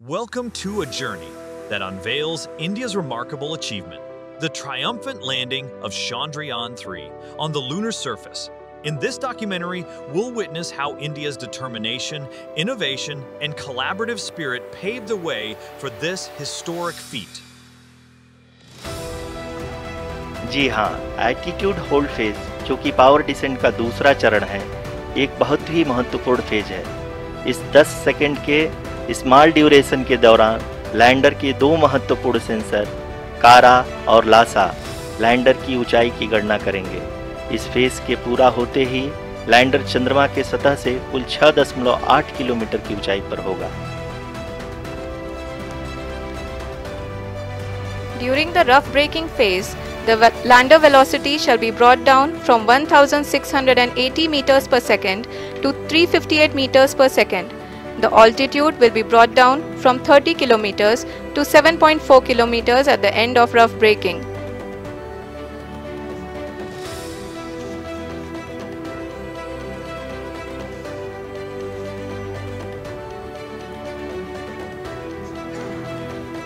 Welcome to a journey that unveils India's remarkable achievement, the triumphant landing of Chandrayaan-3 on the lunar surface. In this documentary, we'll witness how India's determination, innovation, and collaborative spirit paved the way for this historic feat. जी हाँ, altitude hold phase, जो कि power descent का दूसरा चरण है, एक बहुत ही महत्वपूर्ण फेज है। इस 10 सेकंड के स्मॉल ड्यूरेशन के दौरान लैंडर के दो महत्वपूर्ण सेंसर कारा और लासा लैंडर की ऊंचाई की गणना करेंगे। इस फेज के पूरा होते ही लैंडर चंद्रमा के सतह से कुल 6.8 किलोमीटर की ऊंचाई पर होगा। During the rough braking phase, the lander velocity shall be brought down from 1680 meters per second to 358 meters per second. The altitude will be brought down from 30 kilometers to 7.4 kilometers at the end of rough braking.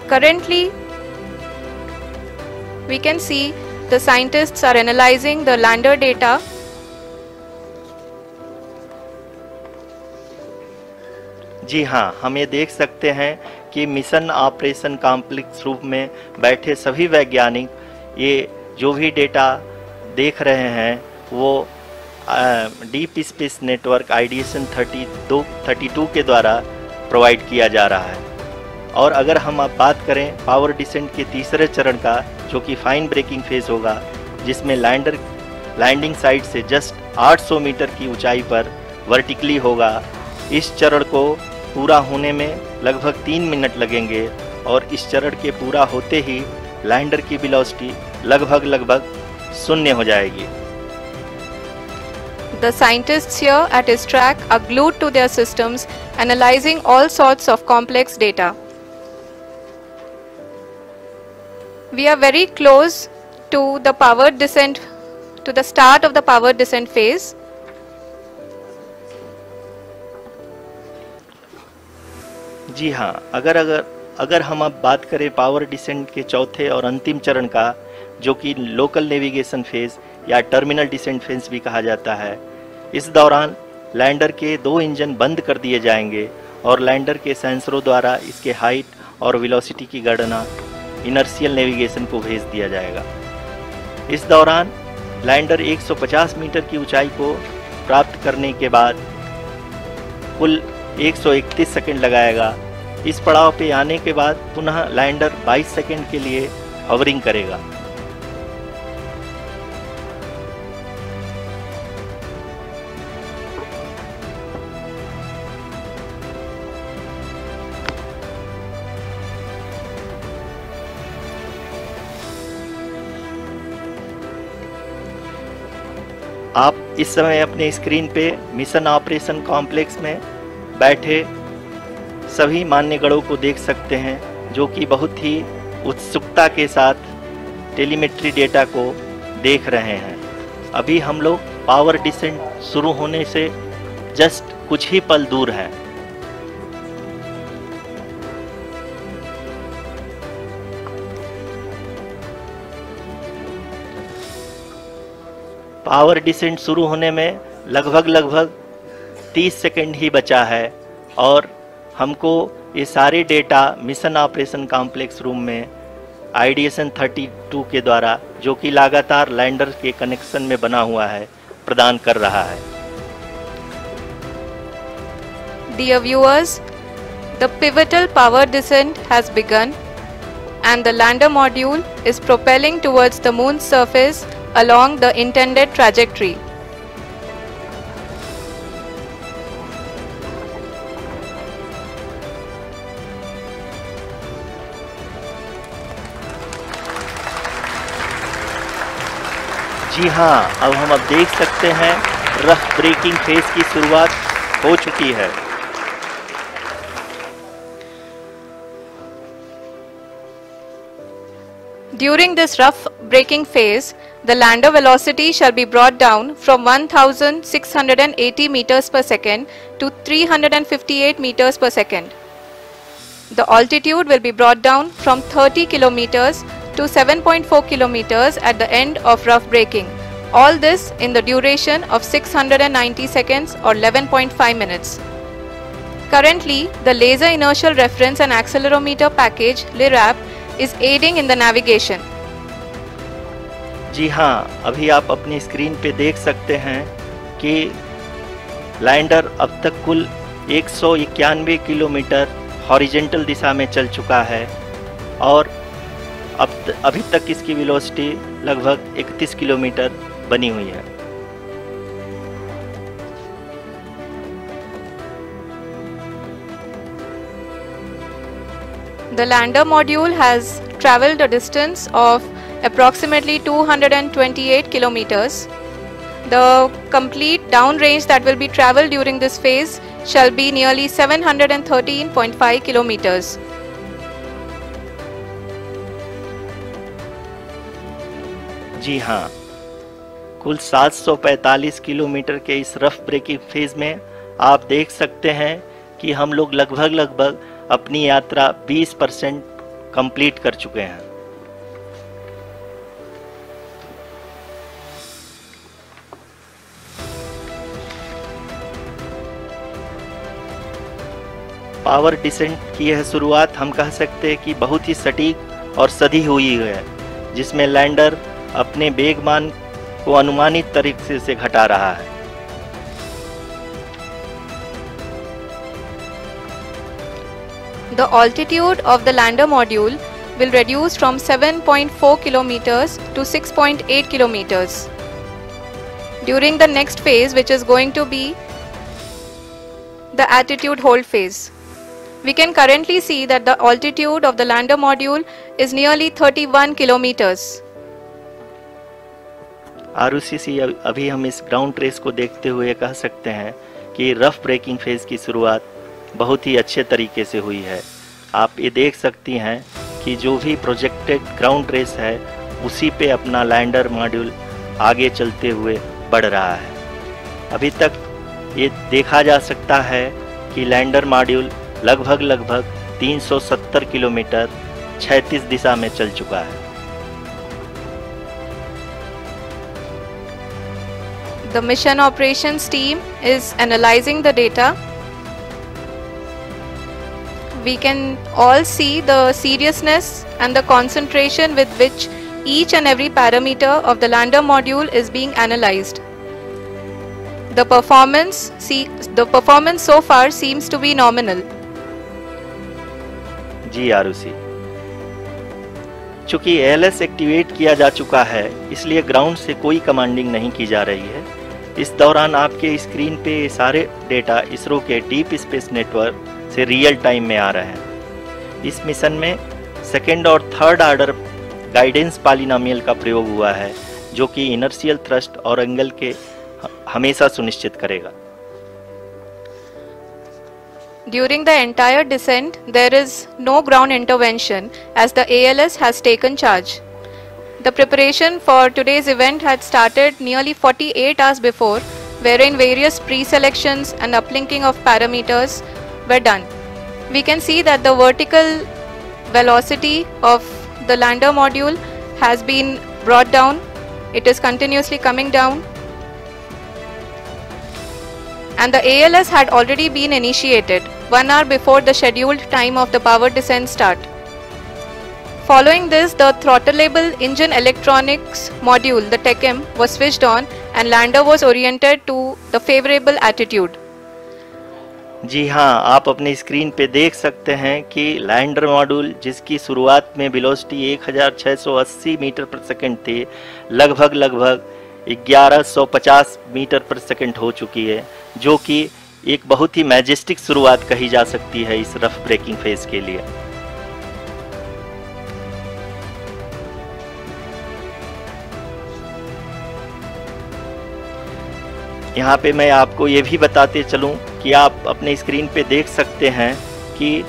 Currently, we can see the scientists are analyzing the lander data. जी हाँ, हम ये देख सकते हैं कि mission operation complex रूप में बैठे सभी वैज्ञानिक ये जो भी डेटा देख रहे हैं वो डीप स्पेस नेटवर्क आइडिएशन 32 के द्वारा प्रोवाइड किया जा रहा है। और अगर हम अब बात करें पावर डिसेंट के तीसरे चरण का, जो कि फाइन ब्रेकिंग फेज होगा, जिसमें लैंडर लैंडिंग साइट से जस्ट 800 मीटर की ऊंचाई पर वर्टिकली होगा। इस चरण को पूरा होने में लगभग 3 मिनट लगेंगे और इस चरण के पूरा होते ही लैंडर की वेलोसिटी लगभग 0 हो जाएगी। The scientists here at his track are glued to their systems, analyzing all sorts of complex data. We are very close to the power descent, to the start of the power descent phase. जी हाँ, अगर हम अब बात करें power descent के चौथे और अंतिम चरण का, जो कि लोकल नेविगेशन फेज या टर्मिनल डिसेंट फेज भी कहा जाता है, इस दौरान लैंडर के 2 इंजन बंद कर दिए जाएंगे और लैंडर के सेंसरों द्वारा इसके हाइट और वेलोसिटी की गणना इनर्शियल नेविगेशन को भेज दिया जाएगा। इस दौरान लैंडर 150 मीटर की ऊंचाई को प्राप्त करने के बाद कुल 131 सेकंड लगाएगा। इस पड़ाव पे आने के बाद पुनः लैंडर 22 सेकंड के लिए हवरिंग करेगा। आप इस समय अपने स्क्रीन पे मिशन ऑपरेशन कॉम्प्लेक्स में बैठे सभी मान्यगणों को देख सकते हैं, जो कि बहुत ही उत्सुकता के साथ टेलीमेट्री डेटा को देख रहे हैं। अभी हम लोग पावर डिसेंट शुरू होने से जस्ट कुछ ही पल दूर हैं। पावर डिसेंट शुरू होने में लगभग 30 सेकंड ही बचा है और हमको ये सारे data mission operation complex room में आइडिएशन 32 के द्वारा, जो कि लगातार लैंडर के कनेक्शन में बना हुआ है, प्रदान कर रहा है। Dear viewers, the pivotal power descent has begun and the lander module is propelling towards the moon's surface along the intended trajectory. जी हाँ, अब हम देख सकते हैं रफ ब्रेकिंग फेज की शुरुआत हो चुकी है। During this rough braking phase, the lander velocity shall be brought down from 1680 meters per second to 358 meters per second. The altitude will be brought down from 30 kilometers to 7.4 kilometers at the end of rough braking. All this in the duration of 690 seconds or 11.5 minutes. Currently, the Laser Inertial Reference and Accelerometer package (LIRAP) is aiding in the navigation. जी हाँ, अभी आप अपनी screen पे देख सकते हैं कि lander अब तक कुल 191 किलोमीटर हॉरिजेंटल दिशा में चल चुका है और अभी तक इसकी वेलोसिटी लगभग 31 किलोमीटर बनी हुई है। The lander module has traveled a distance of approximately 228 kilometers. The complete downrange that will be traveled during this phase shall be nearly 713.5 kilometers. जी हाँ, कुल 745 किलोमीटर के इस रफ ब्रेकिंग फेज में आप देख सकते हैं कि हम लोग लगभग अपनी यात्रा 20% कंप्लीट कर चुके हैं। पावर डिसेंट की यह शुरुआत हम कह सकते हैं कि बहुत ही सटीक और सधी हुई है, जिसमें लैंडर अपने वेगमान को अनुमानित तरीके से घटा रहा है। The altitude of the lander module will reduce from 7.4 kilometers to 6.8 kilometers. During the next phase, which is going to be the attitude hold phase. We can currently see that the altitude of the lander module is nearly 31 kilometers. Arushi, अभी हम इस ground trace को देखते हुए कह सकते हैं कि रफ ब्रेकिंग फेज की शुरुआत बहुत ही अच्छे तरीके से हुई है। आप ये देख सकती हैं कि जो भी प्रोजेक्टेड ग्राउंड ट्रेस है उसी पे अपना लैंडर मॉड्यूल आगे चलते हुए बढ़ रहा है। अभी तक ये देखा जा सकता है कि लैंडर मॉड्यूल लगभग 370 किलोमीटर क्षैतिज दिशा में चल चुका है। The mission operations team is analyzing the data. We can all see the seriousness and the concentration with which each and every parameter of the lander module is being analyzed. The performance so far seems to be nominal. जी आरुषि, चूंकि ALS activate किया जा चुका है इसलिए ground से कोई commanding नहीं की जा रही है। इस दौरान आपके स्क्रीन पे सारे डेटा इसरो के डीप स्पेस नेटवर्क से रियल टाइम में आ रहे हैं। इस मिशन में सेकेंड और थर्ड ऑर्डर गाइडेंस पॉलिनोमियल का प्रयोग हुआ है, जो कि इनर्शियल थ्रस्ट और एंगल के हमेशा सुनिश्चित करेगा। During the entire descent, there is no ground intervention as the ALS has taken charge. The preparation for today's event had started nearly 48 hours before, wherein various pre-selections and uplinking of parameters were done. We can see that the vertical velocity of the lander module has been brought down. It is continuously coming down. And the ALS had already been initiated 1 hour before the scheduled time of the power descent start. Following this, the throttleable engine electronics module, the TECM, was switched on and lander was oriented to the favorable attitude. जी हाँ, आप अपनी screen पे देख सकते हैं कि lander module जिसकी शुरुआत में वेलोसिटी 1680 मीटर पर सेकंड थी, लगभग 1150 मीटर पर सेकंड हो चुकी है, जो कि एक बहुत ही मैजेस्टिक शुरुआत कही जा सकती है इस रफ ब्रेकिंग फेज के लिए। यहाँ पे मैं आपको ये भी बताते चलूँ कि आप अपने स्क्रीन पे देख सकते हैं कि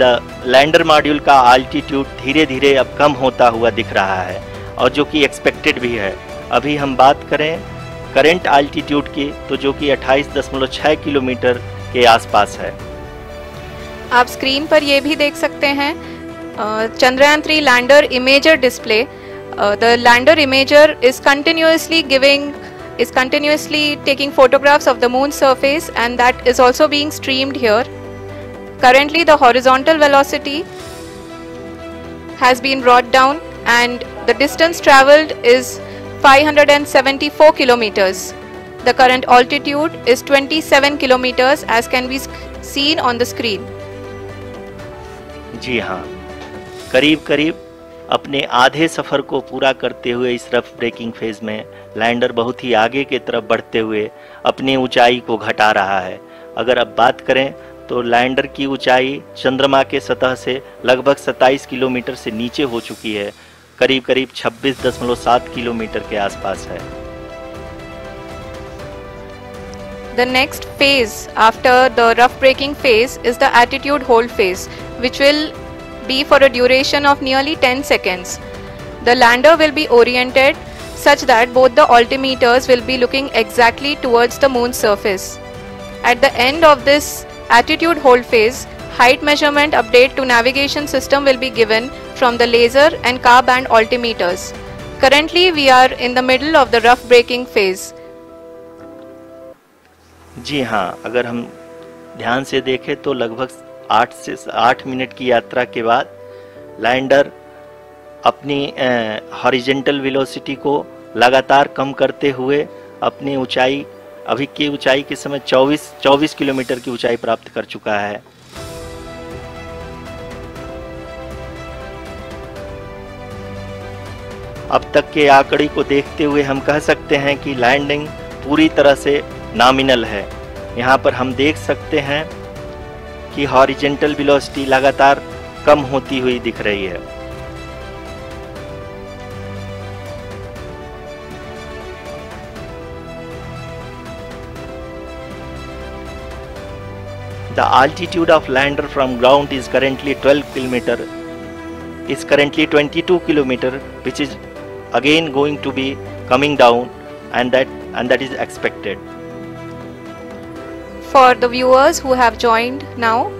द लैंडर मॉड्यूल का आल्टीट्यूड धीरे धीरे अब कम होता हुआ दिख रहा है, और जो कि एक्सपेक्टेड भी है। अभी हम बात करें करंट आल्टीट्यूड की, तो जो कि 28.6 किलोमीटर के आसपास है। आप स्क्रीन पर ये भी देख सकते हैं Chandrayaan 3 lander imager display. The lander imager is continuously taking photographs of the moon surface, and that is also being streamed here. Currently the horizontal velocity has been brought down and the distance traveled is 574 kilometers. The current altitude is 27 kilometers as can be seen on the screen. जी हाँ, करीब करीब अपने आधे सफ़र को पूरा करते हुए इस रफ ब्रेकिंग फेज़ में लैंडर बहुत ही आगे की तरफ बढ़ते हुए अपनी ऊंचाई को घटा रहा है। अगर अब बात करें तो लैंडर की ऊंचाई चंद्रमा के सतह से लगभग 27 किलोमीटर से नीचे हो चुकी है, करीब करीब 26.7 किलोमीटर के आसपास है। The next phase after the rough braking phase is the attitude hold phase, which will be for a duration of nearly 10 seconds. The lander will be oriented such that both the altimeters will be looking exactly towards the moon's surface. At the end of this attitude hold phase, height measurement update to navigation system will be given from the laser and car band altimeters. Currently we are in the middle of the rough braking phase. जी हाँ, अगर हम ध्यान से देखें तो लगभग 8 minute की यात्रा के बाद लैंडर अपनी हॉरिजॉन्टल वेलोसिटी को लगातार कम करते हुए अपनी ऊंचाई अभी की ऊंचाई के समय 24 किलोमीटर की ऊंचाई प्राप्त कर चुका है। अब तक के आंकड़े को देखते हुए हम कह सकते हैं कि लैंडिंग पूरी तरह से नॉमिनल है। यहाँ पर हम देख सकते हैं कि हॉरिजॉन्टल वेलोसिटी लगातार कम होती हुई दिख रही है। The altitude of lander from ground is currently 22 kilometer, which is again going to be coming down, and that is expected. For the viewers who have joined now,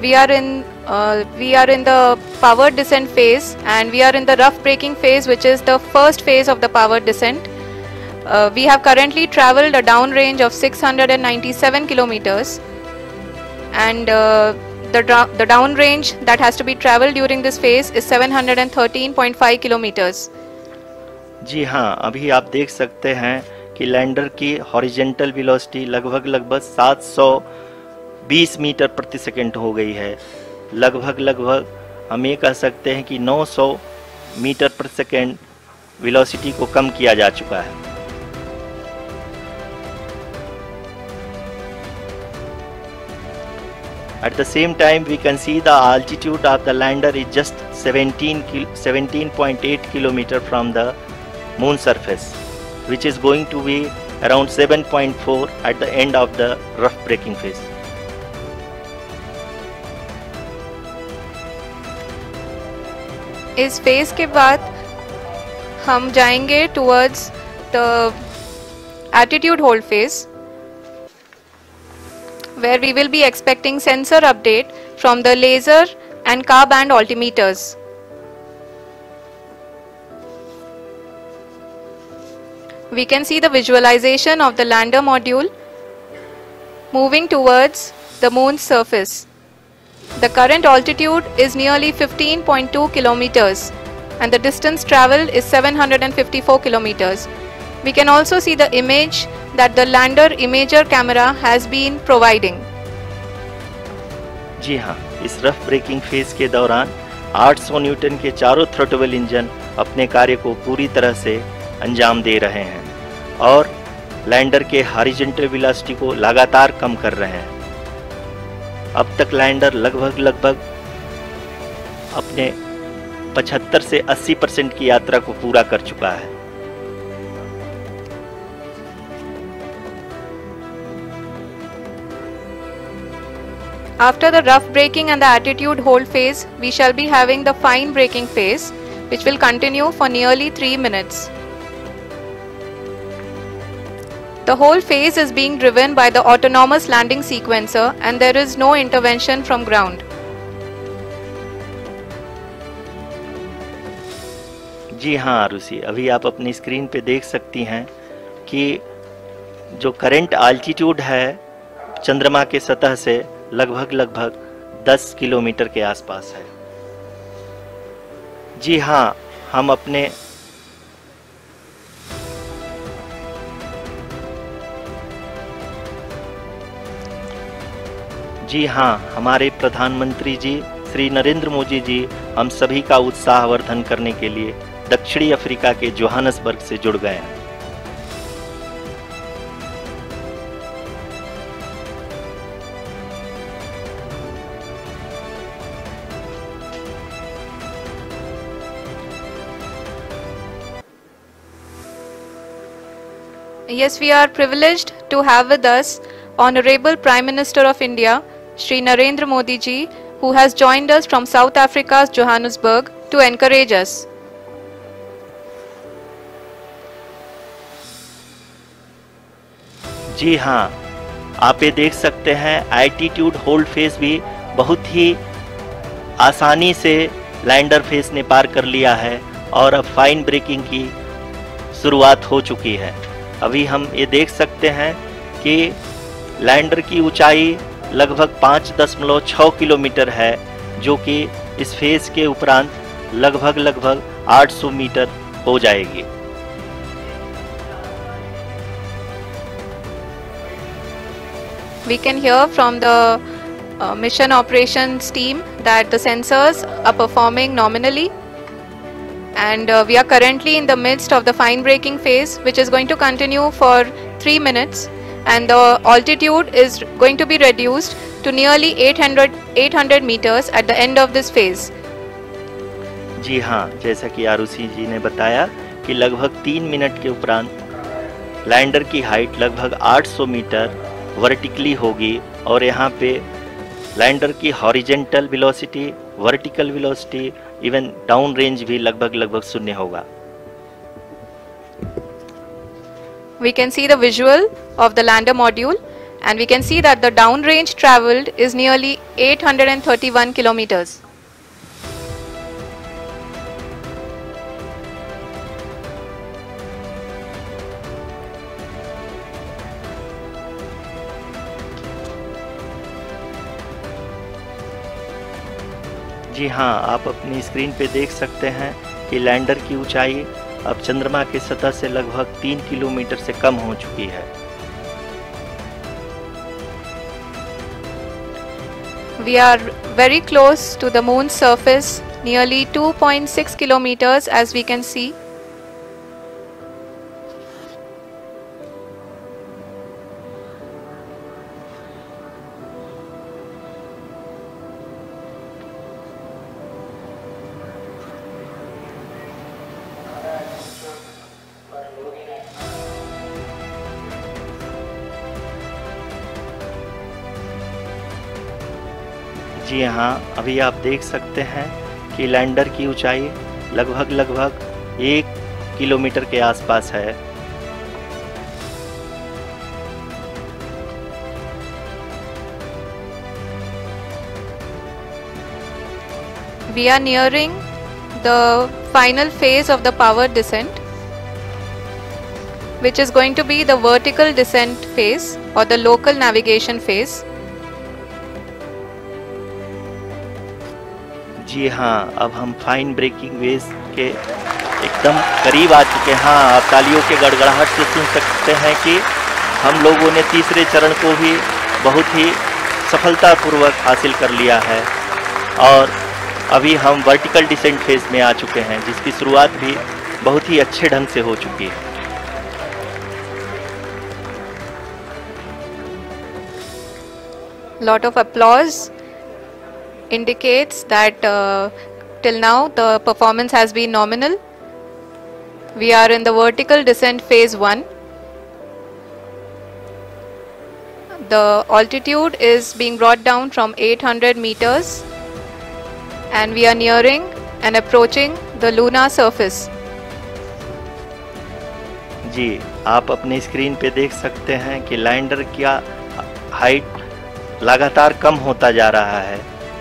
we are in the power descent phase, and we are in the rough braking phase, which is the first phase of the power descent. We have currently traveled a downrange of 697 kilometers, and the downrange that has to be traveled during this phase is 713.5 kilometers. जी हाँ, अभी आप देख सकते हैं कि lander की horizontal velocity लगभग 720 metre प्रति सेकंड हो गई है। लगभग हम ये कह सकते हैं कि 900 मीटर प्रति सेकंड वेलोसिटी को कम किया जा चुका है। At the same time, we can see the altitude of the lander is just 17.8 kilometer from the moon surface, which is going to be around 7.4 at the end of the rough braking phase. इस phase के बाद हम जाएंगे towards the attitude hold phase, where we will be expecting sensor update from the laser and car band altimeters. We can see the visualization of the lander module moving towards the moon's surface. The current altitude is nearly 15.2 kilometers and the distance traveled is 754 kilometers. We can also see the image that the lander imager camera has been providing. जी हाँ, इस rough breaking phase के दौरान 800 Newton के चारों throttle engine अपने कार्य को पूरी तरह से अंजाम दे रहे हैं और लैंडर के हॉरिजॉन्टल वेलोसिटी को लगातार कम कर रहे हैं। अब तक लैंडर लगभग अपने 75 से 80% की यात्रा को पूरा कर चुका है। After the rough braking and the attitude hold phase, we shall be having the fine braking phase, which will continue for nearly 3 minutes. The whole phase is being driven by the autonomous landing sequencer and there is no intervention from ground. जी हाँ आरुषि, अभी आप अपनी screen पे देख सकती हैं कि जो करंट आल्टीट्यूड है चंद्रमा के सतह से लगभग 10 किलोमीटर के आसपास है। जी हाँ, हम अपने हमारे प्रधानमंत्री जी श्री नरेंद्र मोदी जी हम सभी का उत्साहवर्धन करने के लिए दक्षिणी अफ्रीका के जोहानसबर्ग से जुड़ गए हैं। Yes, we are privileged to have with us Honorable Prime Minister of India, Shri Narendra Modi ji, who has joined us from South Africa's Johannesburg to encourage us. जी हाँ, आप ये देख सकते हैं एल्टीट्यूड होल्ड फेज भी बहुत ही आसानी से लैंडर फेज ने पार कर लिया है और अब फाइन ब्रेकिंग की शुरुआत हो चुकी है। अभी हम ये देख सकते हैं कि लैंडर की ऊंचाई लगभग 5.6 किलोमीटर है, जो कि इस फेज के उपरांत लगभग 800 मीटर हो जाएगी। We can hear from the mission operations team that the sensors are performing nominally, and we are currently in the midst of the fine braking phase, which is going to continue for 3 minutes, and the altitude is going to be reduced to nearly 800 meters at the end of this phase. जी हाँ, जैसा कि आरुषि जी ने बताया कि लगभग 3 minute के उपरांत lander की हाइट लगभग 800 मीटर वर्टिकली होगी और यहाँ पे लैंडर की horizontal velocity, vertical velocity, even down range भी लगभग शून्य होगा। We can see the visual of the lander module and we can see that the down range traveled is nearly 831 kilometers. जी हाँ, आप अपनी स्क्रीन पे देख सकते हैं कि लैंडर की ऊंचाई अब चंद्रमा के सतह से लगभग 3 किलोमीटर से कम हो चुकी है। We are very close to the moon's surface, nearly 2.6 kilometers as we can see. जी हाँ, अभी आप देख सकते हैं कि लैंडर की ऊंचाई लगभग 1 किलोमीटर के आसपास है। We are nearing the final phase of the power descent, which is going to be the vertical descent phase or the local navigation phase. जी हाँ, अब हम फाइन ब्रेकिंग वेज के एकदम करीब आ चुके हैं। हाँ, आप तालियों के गड़गड़ाहट से सुन सकते हैं कि हम लोगों ने तीसरे चरण को भी बहुत ही सफलतापूर्वक हासिल कर लिया है और अभी हम वर्टिकल डिसेंट फेज में आ चुके हैं, जिसकी शुरुआत भी बहुत ही अच्छे ढंग से हो चुकी है। Lot of applause indicates that till now the performance has been nominal. We are in the vertical descent phase 1. The altitude is being brought down from 800 meters and we are nearing and approaching the lunar surface. जी, आप अपने screen पे देख सकते हैं कि lander का height लगातार कम होता जा रहा है।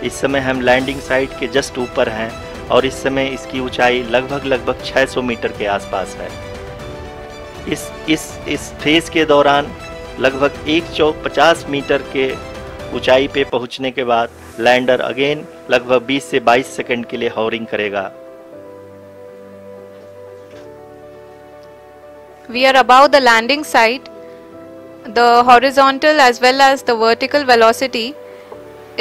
इस समय हम लैंडिंग साइट के जस्ट ऊपर हैं और इस समय इसकी ऊंचाई लगभग 600 मीटर के आसपास है। इस फेज के दौरान लगभग 150 मीटर के ऊंचाई पे पहुंचने के बाद लैंडर अगेन लगभग 20 से 22 सेकंड के लिए हॉवरिंग करेगा। We are above the landing site. The horizontal as well as the vertical velocity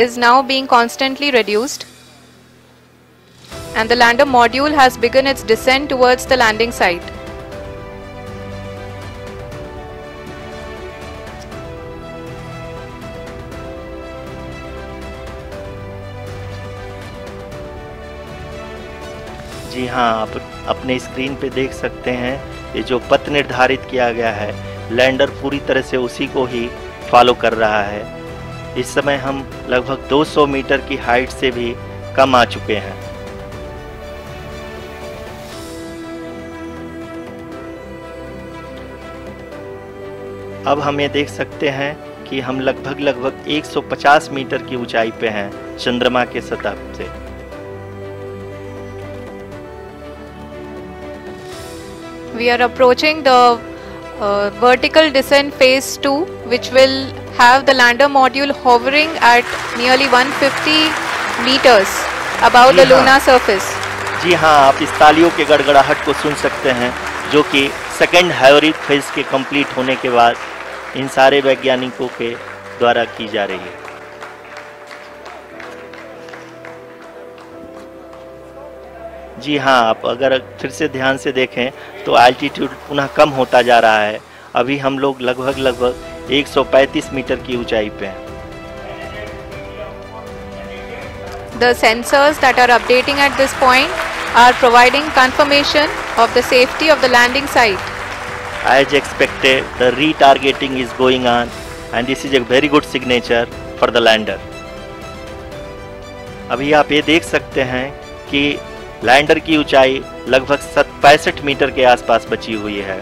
is now being constantly reduced, and the lander module has begun its descent towards the landing site. जी हाँ, आप अपने screen पे देख सकते हैं ये जो पथ निर्धारित किया गया है, लैंडर पूरी तरह से उसी को ही फॉलो कर रहा है। इस समय हम लगभग 200 मीटर की हाइट से भी कम आ चुके हैं। अब हम ये देख सकते हैं कि हम लगभग 150 मीटर की ऊंचाई पे हैं चंद्रमा के सतह से। We are approaching the vertical descent phase 2, which will have the lander module hovering at nearly 150 meters above the lunar surface. जी हाँ, आप इस तालियों के गड़गड़ाहट को सुन सकते हैं जो कि सेकेंड हाइवरिक फेज के कंप्लीट होने के बाद इन सारे वैज्ञानिकों के द्वारा की जा रही है। जी हाँ, आप अगर फिर से ध्यान से देखें तो एल्टीट्यूड पुनः कम होता जा रहा है। अभी हम लोग लगभग 135 मीटर की ऊंचाई पे हैं। The sensors that are updating at this point are providing confirmation of the safety of the landing site. As expected, the retargeting is going on and this is a very good signature for the lander. अभी आप ये देख सकते हैं कि lander की ऊंचाई लगभग 65 मीटर के आसपास बची हुई है।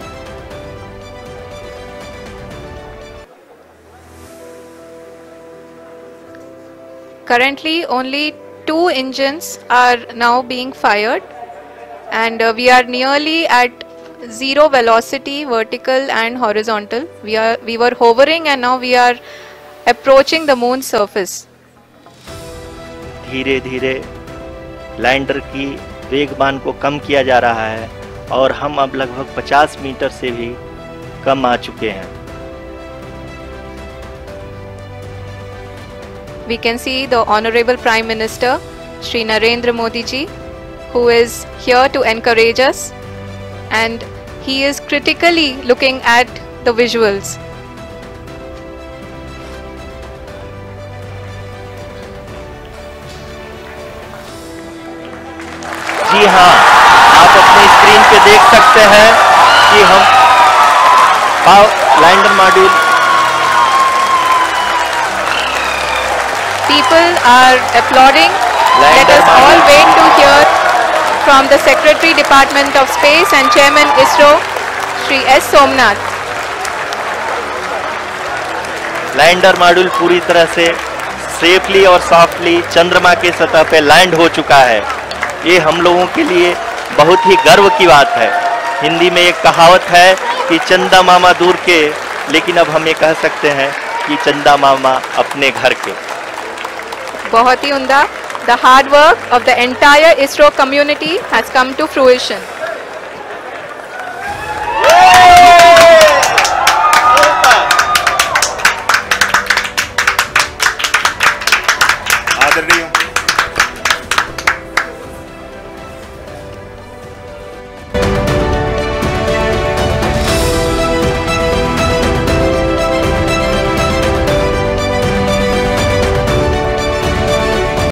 Currently only 2 engines are now being fired, and we are nearly at zero velocity, vertical and horizontal. We were hovering and now we are approaching the moon's surface. धीरे धीरे लैंडर की वेगमान को कम किया जा रहा है और हम अब लगभग 50 मीटर से भी कम आ चुके हैं। We can see the Honorable Prime Minister Shri Narendra Modi ji, who is here to encourage us, and he is critically looking at the visuals. जी हाँ, आप अपनी स्क्रीन पे देख सकते हैं कि हम lander module. People are applauding. Let us all wait to hear from the Secretary Department of Space and Chairman ISRO, Shri S. Somnath. Lander module पूरी तरह से सेफली और सॉफ्टली चंद्रमा के सतह पे लैंड हो चुका है। ये हम लोगों के लिए बहुत ही गर्व की बात है। हिंदी में एक कहावत है कि चंदा मामा दूर के, लेकिन अब हम ये कह सकते हैं कि चंदा मामा अपने घर के। बहुत ही उम्दा। The hard work of the entire ISRO community has come to fruition.